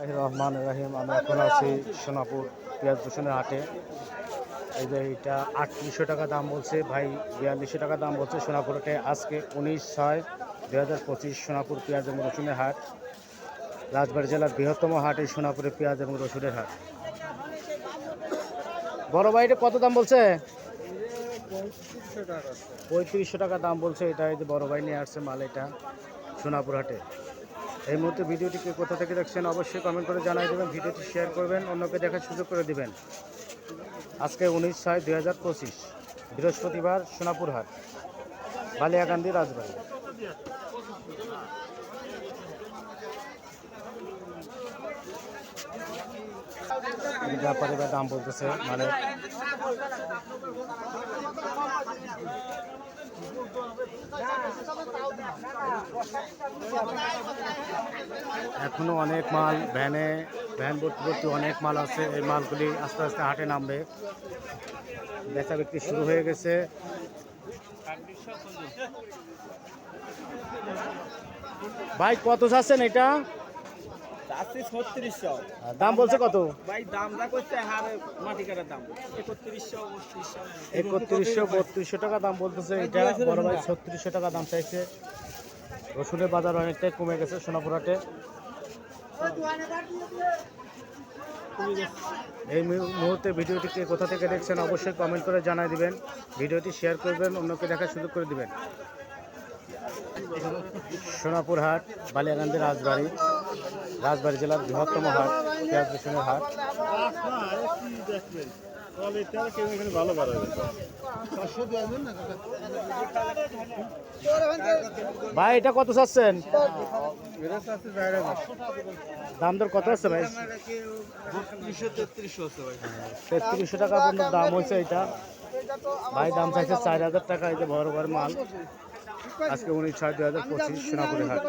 রহমান রাহিম। আমি এখন আছি সোনাপুর পেঁয়াজ রসুনের হাটে। এই যে এটা 3800 টাকা দাম বলছে ভাই, 4200 টাকা দাম বলছে সোনাপুর হাটে। আজকে 19/6/2025 সোনাপুর পেঁয়াজ এবং রসুনের হাট। রাজবাড়ী জেলার বৃহত্তম হাট এই সোনাপুরের পেঁয়াজ এবং রসুনের হাট। বড় ভাই এটা কত দাম বলছে? 3500 টাকা দাম বলছে। এটা এই যে বড় ভাই নিয়ে আসছে মাল, এটা সোনাপুর হাটে। এই মুহূর্তে ভিডিওটিকে কোথা থেকে দেখছেন অবশ্যই কমেন্ট করে জানাই দেবেন। ভিডিওটি শেয়ার করবেন, অন্যকে দেখার সুযোগ করে দিবেন। আজকে 19/6/2025 বৃহস্পতিবার, সোনাপুর হাট, বালিয়াকান্দি, রাজবাড়ী। ব্যাপারীরা দাম বলতেছে মানে এখনো অনেক মাল ভ্যান ভর্তি অনেক মাল আছে। এই মালগুলি আস্তে আস্তে হাটে নামবে। বেচা বিক্রি শুরু হয়ে গেছে। ভাই কত চাচ্ছেন এটা? দাম বলছে কত? ভাই দামটা করতে হারে মাটি কাটার দাম 3100-3200 টাকা দাম বলতেছে। এটা বড় ভাই 3600 টাকা দাম চাইছে। রসুনের বাজার অনেকটাই কমে গেছে সোনাপুর হাটে। এই মুহূর্তে ভিডিওটিকে কোথা থেকে দেখছেন অবশ্যই কমেন্ট করে জানাই দিবেন। ভিডিওটি শেয়ার করবেন, অন্যকে দেখার সুযোগ করে দিবেন। সোনাপুর হাট, বালিয়াকান্দি, রাজবাড়ী জেলার বৃহত্তম হাট, পেঁয়াজ রসুনের হাট। ভাই এটা কত চাচ্ছেন? দাম দর কত আছে ভাই? 3300 টাকা পর্যন্ত দাম হয়েছে এটা। ভাই দাম চাইছে 4000 টাকা। এই যে বড় বড় মাল। আজকে 19/6/2025 সোনাপুরের হাট।